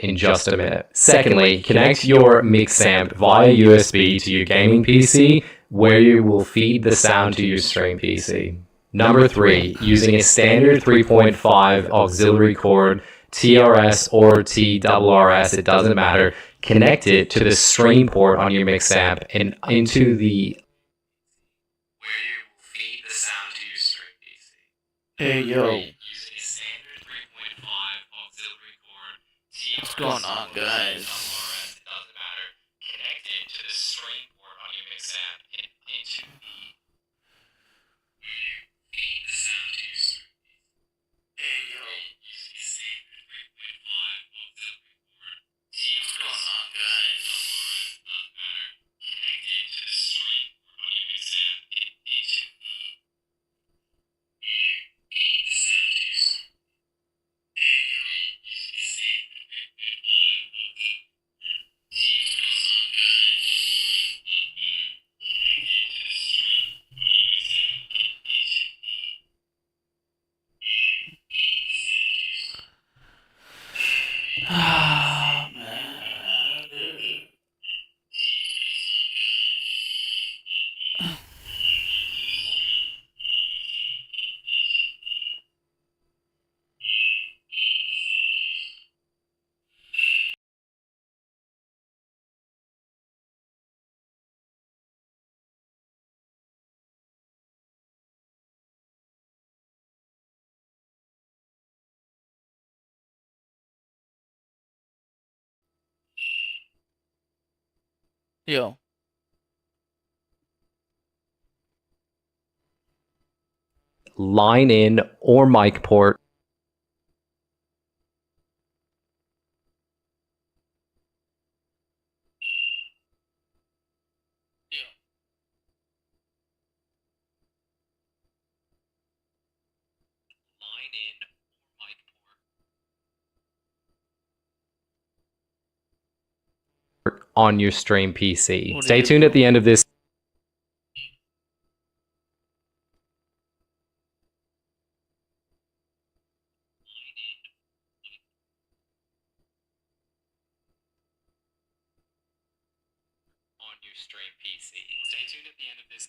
in just a minute. Secondly, connect your mix amp via USB to your gaming PC, where you will feed the sound to your stream PC. Number 3, using a standard 3.5 auxiliary cord, TRS or TRRS, it doesn't matter, connect it to the stream port on your mix amp and into the where you will feed the sound to your stream PC. Hey yo, Using a standard 3.5 auxiliary cord, TRS what's going on, guys? TRRS, it doesn't matter, connect it to the stream port on your mix amp and into the feed the sound to your stream PC. Hey yo, Using a standard 3.5 auxiliary cord, what's going on, guys? Ah, man, dude. Yo. line in or mic port. Line in or mic port on your stream PC. Stay tuned at the end of this. On your stream PC. Stay tuned at the end of this.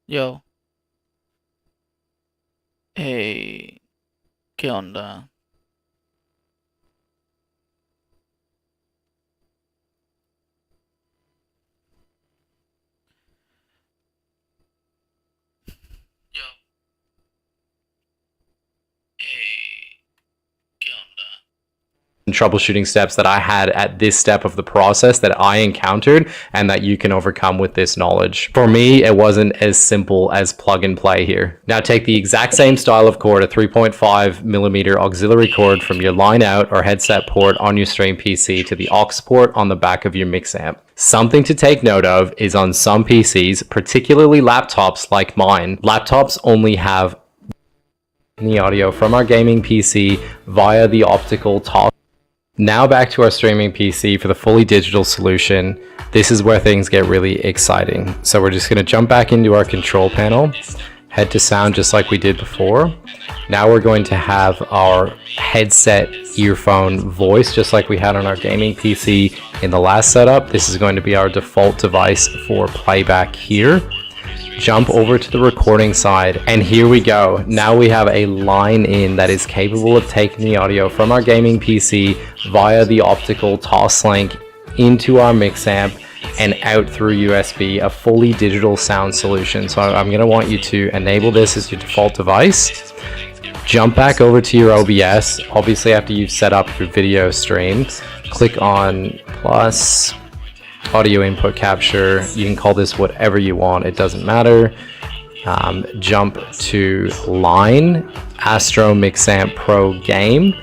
Yo. Hey, ¿qué onda? Yo. Hey, ¿qué onda? Troubleshooting steps that I had at this step of the process that I encountered and that you can overcome with this knowledge. For me, it wasn't as simple as plug and play here. Now take the exact same style of cord, a 3.5mm auxiliary cord from your line out or headset port on your stream PC to the aux port on the back of your mix amp. Something to take note of is on some PCs, particularly laptops like mine, laptops only have the audio from our gaming PC via the optical talk. Now back to our streaming PC for the fully digital solution. This is where things get really exciting. So we're just going to jump back into our control panel, head to sound just like we did before. Now we're going to have our headset earphone voice just like we had on our gaming PC in the last setup. This is going to be our default device for playback here. Jump over to the recording side, and here we go. Now we have a line in that is capable of taking the audio from our gaming PC via the optical Toslink into our mix amp and out through USB, a fully digital sound solution. So I'm going to want you to enable this as your default device. Jump back over to your OBS. Obviously, after you've set up your video stream, click on plus audio input capture. You can call this whatever you want, it doesn't matter. Jump to line Astro Mixamp Pro game,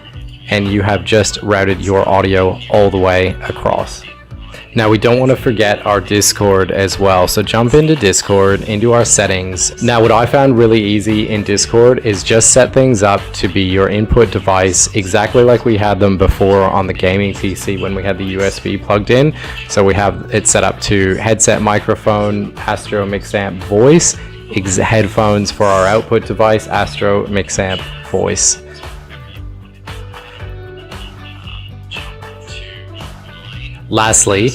and you have just routed your audio all the way across. Now we don't want to forget our Discord as well, so jump into Discord, into our settings. Now what I found really easy in Discord is just set things up to be your input device exactly like we had them before on the gaming PC when we had the USB plugged in. So we have it set up to headset microphone, Astro Mixamp voice, headphones for our output device, Astro Mixamp voice. Lastly,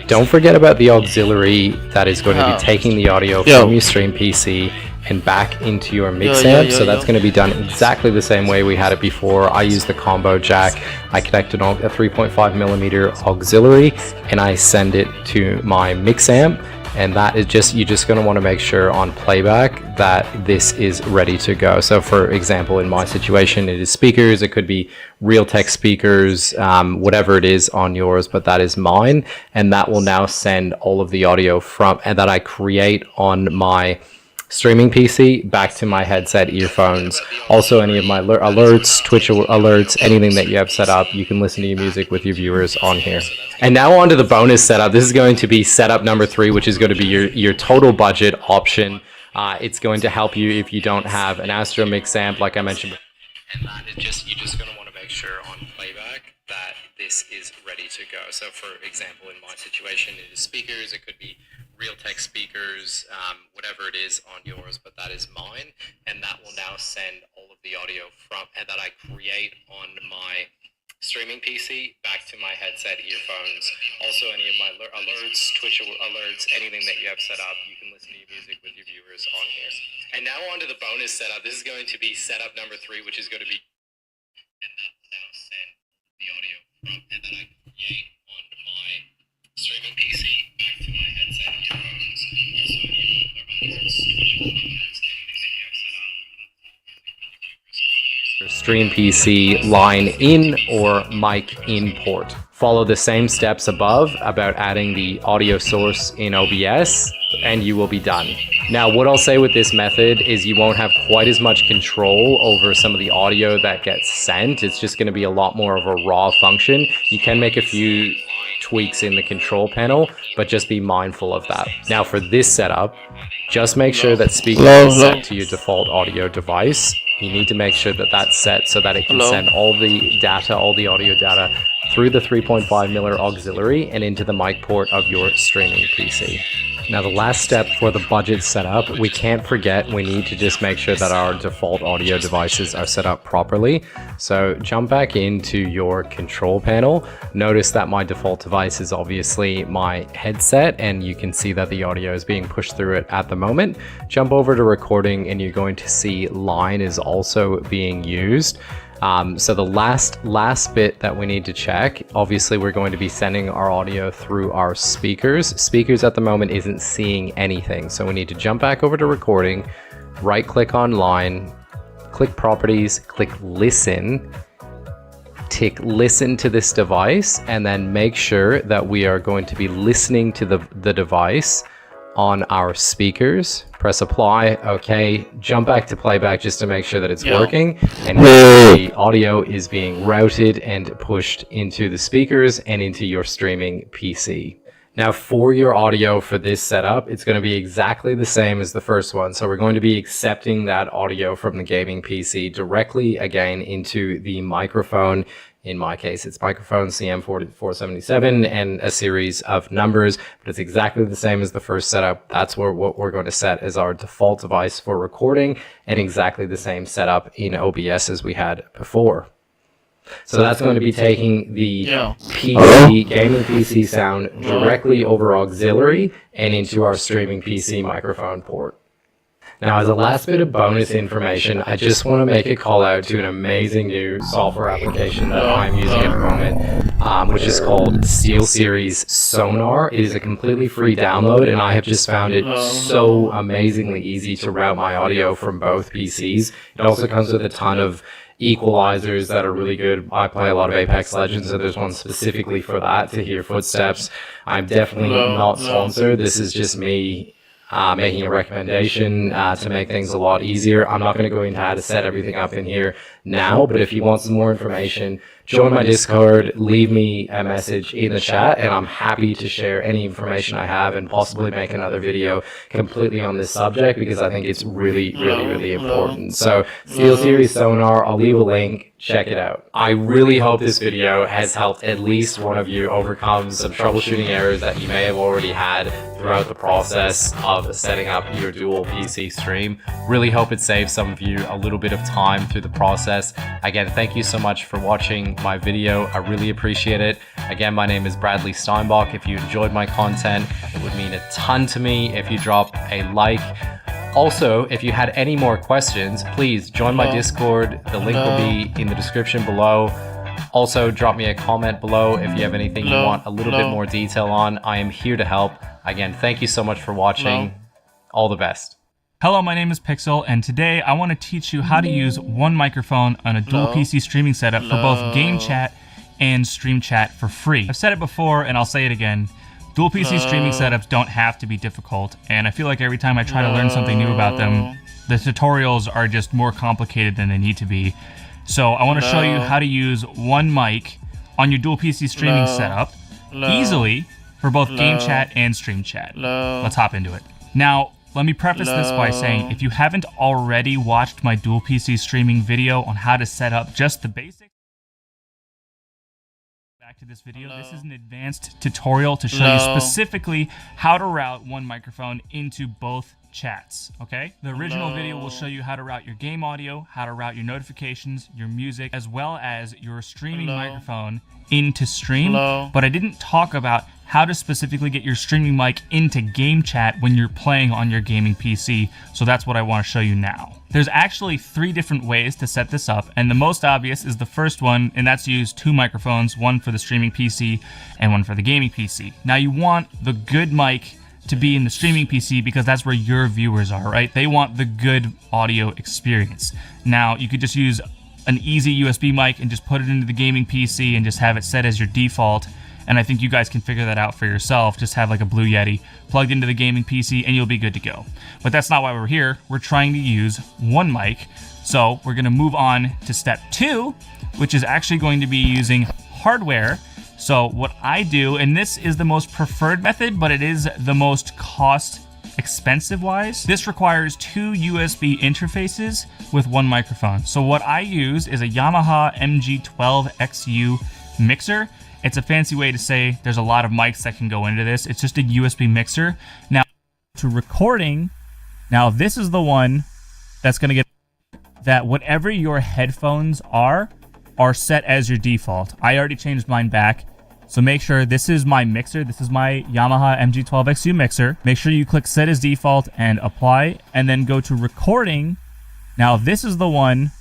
don't forget about the auxiliary that is going to be taking the audio from your stream PC and back into your Mixamp. So that's going to be done exactly the same way we had it before. I used the combo jack. I connected a 3.5mm auxiliary and I send it to my Mixamp. And that is just, you're just going to want to make sure on playback that this is ready to go. So for example, in my situation, it is speakers. It could be Realtek speakers, whatever it is on yours, but that is mine. And that will now send all of the audio from, and that I create on my streaming PC back to my headset earphones. Also any of my alerts, Twitch alerts, anything that you have set up, you can listen to your music with your viewers on here. And now on to the bonus setup. This is going to be setup number 3, which is going to be your total budget option. It's going to help you if you don't have an Astro Mixamp, like I mentioned before. And that is just, you're just going to want to make sure on playback that this is ready to go. So for example, in my situation, it is speakers, it could be Realtek speakers, whatever it is on yours, but that is mine. And that will now send all of the audio from, and that I create on my streaming PC back to my headset earphones. Also any of my alerts, Twitch alerts, anything that you have set up, you can listen to your music with your viewers on here. And now on to the bonus setup. This is going to be setup number 3, which is going to be, and that will now send the audio from, and that I create on my streaming PC back to my headset earphones. Also any of my alerts, Twitch alerts, anything that you have set up, your stream PC line in or mic in port. Follow the same steps above about adding the audio source in OBS and you will be done. Now what I'll say with this method is you won't have quite as much control over some of the audio that gets sent. It's just going to be a lot more of a raw function. You can make a few tweaks in the control panel, but just be mindful of that. Now for this setup, just make sure that speaker is set to your default audio device. You need to make sure that that's set so that it can send all the data, all the audio data through the 3.5mm auxiliary and into the mic port of your streaming PC. Now the last step for the budget setup, we can't forget we need to just make sure that our default audio devices are set up properly. So jump back into your control panel. Notice that my default device is obviously my headset and you can see that the audio is being pushed through it at the moment. Jump over to recording and you're going to see line is also being used. So the last bit that we need to check, obviously we're going to be sending our audio through our speakers. Speakers at the moment isn't seeing anything. So we need to jump back over to recording, right click on line, click properties, click listen, tick listen to this device, and then make sure that we are going to be listening to the device on our speakers. Press apply, okay, jump back to playback just to make sure that it's working, and the audio is being routed and pushed into the speakers and into your streaming PC. Now for your audio for this setup, it's going to be exactly the same as the first one. So we're going to be accepting that audio from the gaming PC directly again into the microphone. In my case, it's microphone CM4477 and a series of numbers, but it's exactly the same as the first setup. That's what we're going to set as our default device for recording, and exactly the same setup in OBS as we had before. So that's going to be taking the PC, gaming PC sound directly over auxiliary and into our streaming PC microphone port. Now, as a last bit of bonus information, I just want to make a call out to an amazing new software application that I'm using at the moment, which is called SteelSeries Sonar. It is a completely free download, and I have just found it so amazingly easy to route my audio from both PCs. It also comes with a ton of equalizers that are really good. I play a lot of Apex Legends, so there's one specifically for that, to hear footsteps. I'm definitely not sponsored. This is just me making a recommendation to make things a lot easier. I'm not going to go into how to set everything up in here now, but if you want some more information, join my Discord, leave me a message in the chat, and I'm happy to share any information I have and possibly make another video completely on this subject, because I think it's really, really important. So, SteelSeries Sonar, I'll leave a link. Check it out. I really hope this video has helped at least one of you overcome some troubleshooting errors that you may have already had throughout the process of setting up your dual PC stream. Really hope it saves some of you a little bit of time through the process. Again, thank you so much for watching my video. I really appreciate it. Again, my name is Bradley Steinbach. If you enjoyed my content, it would mean a ton to me if you drop a like. Also, if you had any more questions, please join my Discord. The link will be in the description below. Also, drop me a comment below if you have anything you want a little bit more detail on. I am here to help. Again, thank you so much for watching. All the best. Hello, my name is Pixel, and today I want to teach you how to use one microphone on a dual PC streaming setup for both game chat and stream chat for free. I've said it before, and I'll say it again. Dual PC streaming setups don't have to be difficult, and I feel like every time I try to learn something new about them, the tutorials are just more complicated than they need to be. So I want to show you how to use one mic on your dual PC streaming setup easily for both game chat and stream chat. Let's hop into it. Now, let me preface this by saying, if you haven't already watched my dual PC streaming video on how to set up just the basics, back to this video. This is an advanced tutorial to show you specifically how to route one microphone into both chats, okay? The original video will show you how to route your game audio, how to route your notifications, your music, as well as your streaming microphone into stream, but I didn't talk about how to specifically get your streaming mic into game chat when you're playing on your gaming PC, so that's what I want to show you now. There's actually 3 different ways to set this up, and the most obvious is the first one, and that's to use 2 microphones, one for the streaming PC and one for the gaming PC. Now you want the good mic to be in the streaming PC because that's where your viewers are, right? They want the good audio experience. Now you could just use an easy USB mic and just put it into the gaming PC and just have it set as your default. And I think you guys can figure that out for yourself. Just have like a Blue Yeti plugged into the gaming PC and you'll be good to go. But that's not why we're here. We're trying to use one mic. So we're gonna move on to step 2, which is actually going to be using hardware. So what I do, and this is the most preferred method, but it is the most cost expensive wise. This requires 2 USB interfaces with one microphone. So what I use is a Yamaha MG12XU mixer. It's a fancy way to say there's a lot of mics that can go into this. It's just a USB mixer. Now, to recording, now this is the one that's going to get that whatever your headphones are set as your default. I already changed mine back. So make sure this is my mixer. This is my Yamaha MG12XU mixer. Make sure you click set as default and apply, and then go to recording. Now, this is the one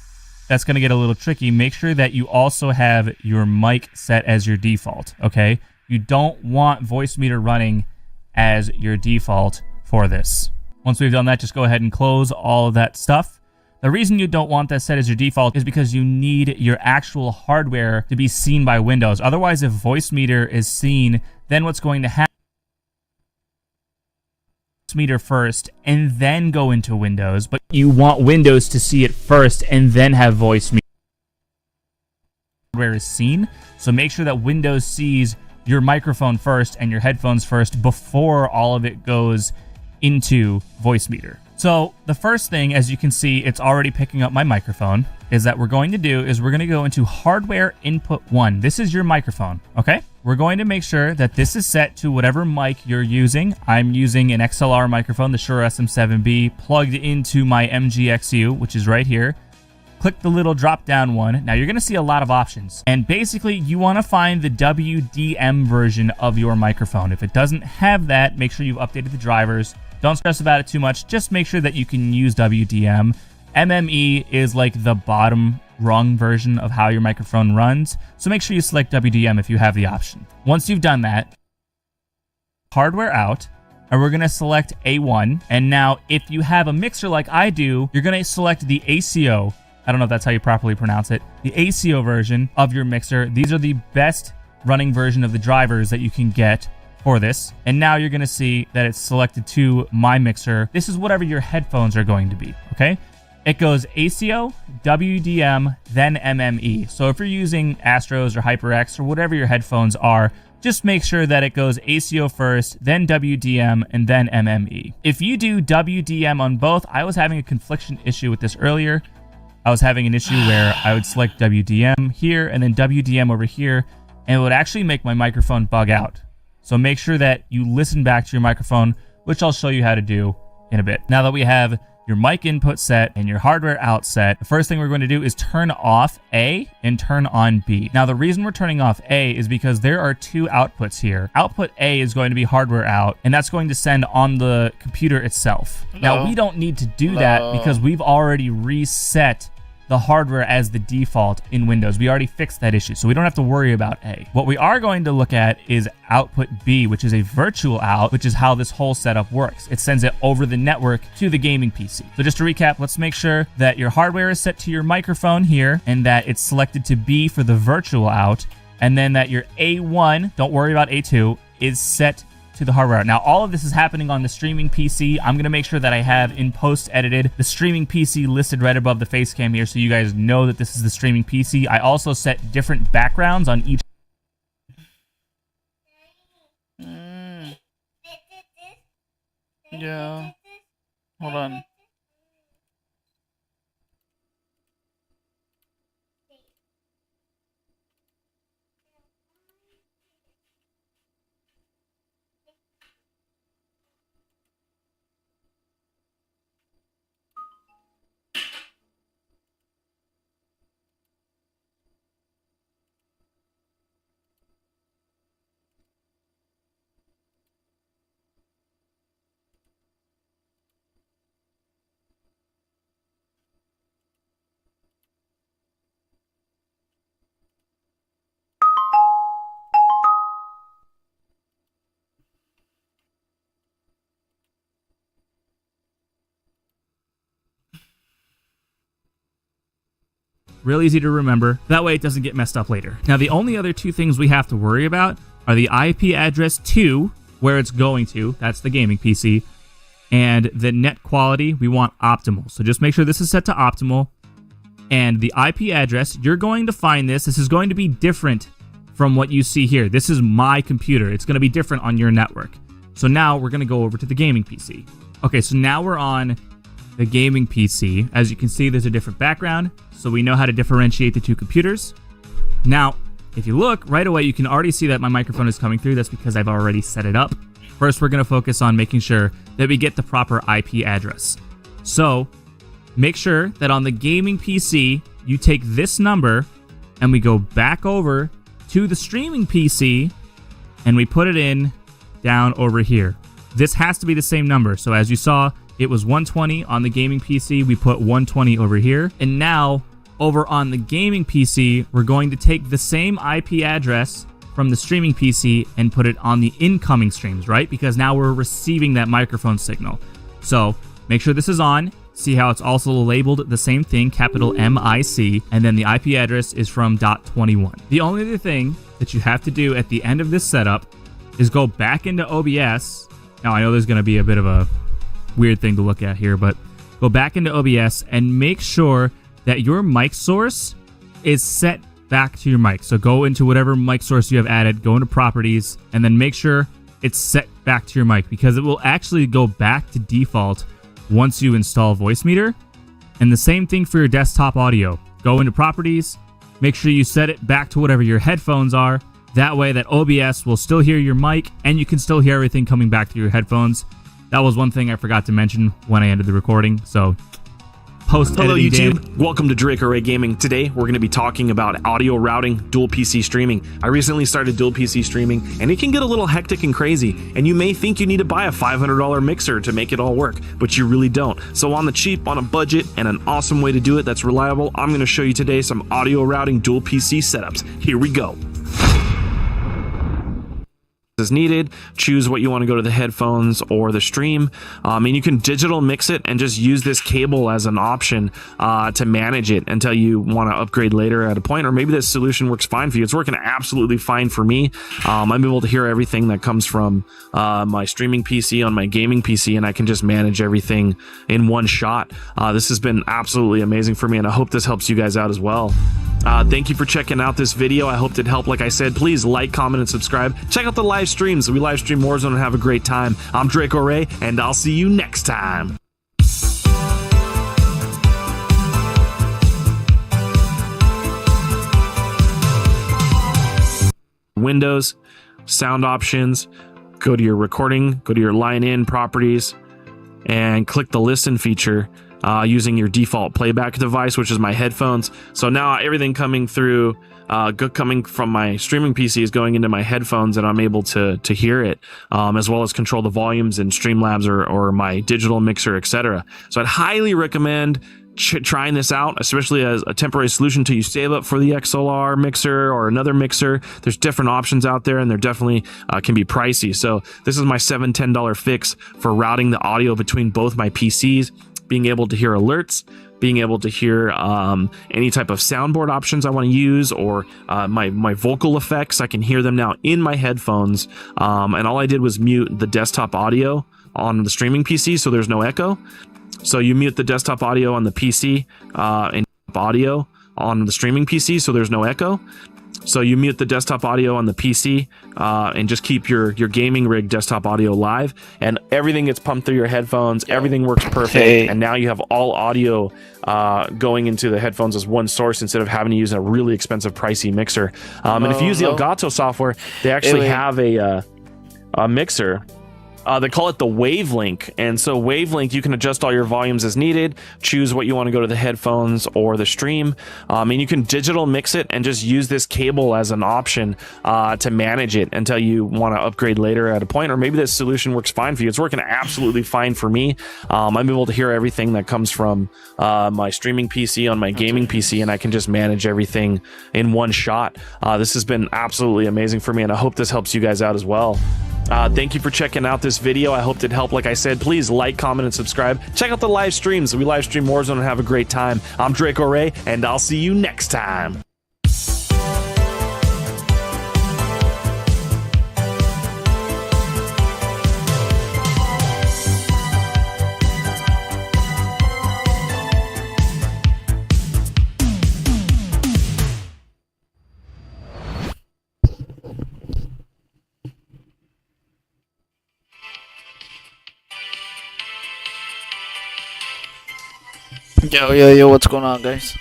that's going to get a little tricky. Make sure that you also have your mic set as your default, okay? You don't want Voicemeeter running as your default for this. Once we've done that, just go ahead and close all of that stuff. The reason you don't want that set as your default is because you need your actual hardware to be seen by Windows. Otherwise, if Voicemeeter is seen, then what's going to happen? Voicemeeter first and then go into Windows, but you want Windows to see it first and then have Voicemeeter hardware is seen. So make sure that Windows sees your microphone first and your headphones first before all of it goes into Voicemeeter. So the first thing, as you can see, it's already picking up my microphone, is that we're going to go into hardware input 1. This is your microphone, okay? We're going to make sure that this is set to whatever mic you're using. I'm using an XLR microphone, the Shure SM7B, plugged into my MGXU, which is right here. Click the little drop down one. Now you're going to see a lot of options. And basically you want to find the WDM version of your microphone. If it doesn't have that, make sure you've updated the drivers. Don't stress about it too much. Just make sure that you can use WDM. MME is like the bottom rung version of how your microphone runs. So make sure you select WDM if you have the option. Once you've done that, hardware out, and we're going to select A1. And now if you have a mixer like I do, you're going to select the ACO. I don't know if that's how you properly pronounce it. The ACO version of your mixer. These are the best running version of the drivers that you can get for this. And now you're going to see that it's selected to my mixer. This is whatever your headphones are going to be, okay? It goes ACO, WDM, then MME. So if you're using Astros or HyperX or whatever your headphones are, just make sure that it goes ACO first, then WDM, and then MME. If you do WDM on both, I was having a confliction issue with this earlier. I was having an issue where I would select WDM here and then WDM over here, and it would actually make my microphone bug out. So make sure that you listen back to your microphone, which I'll show you how to do in a bit. Now that we have your mic input set and your hardware out set, the first thing we're going to do is turn off A and turn on B. Now the reason we're turning off A is because there are two outputs here. Output A is going to be hardware out, and that's going to send on the computer itself. Now we don't need to do that because we've already reset the hardware as the default in Windows. We already fixed that issue, so we don't have to worry about A. What we are going to look at is output B, which is a virtual out, which is how this whole setup works. It sends it over the network to the gaming PC. So just to recap, let's make sure that your hardware is set to your microphone here and that it's selected to B for the virtual out, and then that your A1, don't worry about A2, is set to the hardware. Now, all of this is happening on the streaming PC. I'm going to make sure that I have in post edited the streaming PC listed right above the face cam here so you guys know that this is the streaming PC. I also set different backgrounds on each. Yeah. Hold on. Real easy to remember. That way it doesn't get messed up later. Now, the only other two things we have to worry about are the IP address to where it's going to. That's the gaming PC. And the net quality, we want optimal. So just make sure this is set to optimal. And the IP address, you're going to find this. This is going to be different from what you see here. This is my computer. It's going to be different on your network. So now we're going to go over to the gaming PC. Okay, so now we're on the gaming PC. As you can see, there's a different background, so we know how to differentiate the two computers. Now, if you look, right away, you can already see that my microphone is coming through. That's because I've already set it up. First, we're going to focus on making sure that we get the proper IP address. So, make sure that on the gaming PC, you take this number, and we go back over to the streaming PC, and we put it in down over here. This has to be the same number. So as you saw, it was 120 on the gaming PC. We put 120 over here. And now, over on the gaming PC, we're going to take the same IP address from the streaming PC and put it on the incoming streams, right? Because now we're receiving that microphone signal. So make sure this is on. See how it's also labeled the same thing, capital MIC, and then the IP address is from .21. The only other thing that you have to do at the end of this setup is go back into OBS. Now, I know there's going to be a bit of a weird thing to look at here, but go back into OBS and make sure that your mic source is set back to your mic. So go into whatever mic source you have added, go into properties, and then make sure it's set back to your mic, because it will actually go back to default once you install Voicemeeter. And the same thing for your desktop audio. Go into properties, make sure you set it back to whatever your headphones are. That way that OBS will still hear your mic and you can still hear everything coming back to your headphones. That was one thing I forgot to mention when I ended the recording. So post Hello editing YouTube, welcome to Drake Array Gaming. Today we're going to be talking about audio routing, dual PC streaming. I recently started dual PC streaming and it can get a little hectic and crazy, and you may think you need to buy a $500 mixer to make it all work, but you really don't. So on the cheap, on a budget, and an awesome way to do it that's reliable, I'm going to show you today some audio routing dual PC setups. Here we go. As needed, choose what you want to go to the headphones or the stream, and you can digital mix it and just use this cable as an option to manage it until you want to upgrade later at a point, or maybe this solution works fine for you. It's working absolutely fine for me. I'm able to hear everything that comes from my streaming PC on my gaming PC, and I can just manage everything in one shot. This has been absolutely amazing for me, and I hope this helps you guys out as well. Thank you for checking out this video. I hope it helped. Like I said, please like, comment, and subscribe. Check out the live streams. We live stream Warzone and have a great time. I'm Drake O'Ray, and I'll see you next time. Windows, sound options, go to your recording, go to your line in properties, and click the listen feature. Using your default playback device, which is my headphones. So now everything coming through, coming from my streaming PC is going into my headphones, and I'm able to hear it, as well as control the volumes in Streamlabs or my digital mixer, etc. So I'd highly recommend trying this out, especially as a temporary solution till you save up for the XLR mixer or another mixer. There's different options out there, and they're definitely can be pricey. So this is my $7-10 fix for routing the audio between both my PCs, being able to hear alerts, being able to hear any type of soundboard options I want to use, or my vocal effects. I can hear them now in my headphones, and all I did was mute the desktop audio on the streaming PC so there's no echo. So you mute the desktop audio on the PC and audio on the streaming PC so there's no echo. So you mute the desktop audio on the PC and just keep your gaming rig desktop audio live, and everything gets pumped through your headphones. Everything works perfect, and now you have all audio going into the headphones as one source instead of having to use a really expensive, pricey mixer. And if you use the Elgato software, they actually have a mixer. They call it the Wavelink, and so Wavelink, you can adjust all your volumes as needed, choose what you want to go to the headphones or the stream, and you can digital mix it and just use this cable as an option to manage it until you want to upgrade later at a point, or maybe this solution works fine for you. It's working absolutely fine for me. I'm able to hear everything that comes from my streaming PC on my gaming PC, and I can just manage everything in one shot. This has been absolutely amazing for me, and I hope this helps you guys out as well. Thank you for checking out this video. I hope it helped. Like I said, please like, comment, and subscribe. Check out the live streams. We live stream Warzone and have a great time. I'm Drake O'Ray, and I'll see you next time. Yo, what's going on, guys?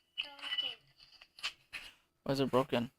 What's going on, guys? Why is it broken?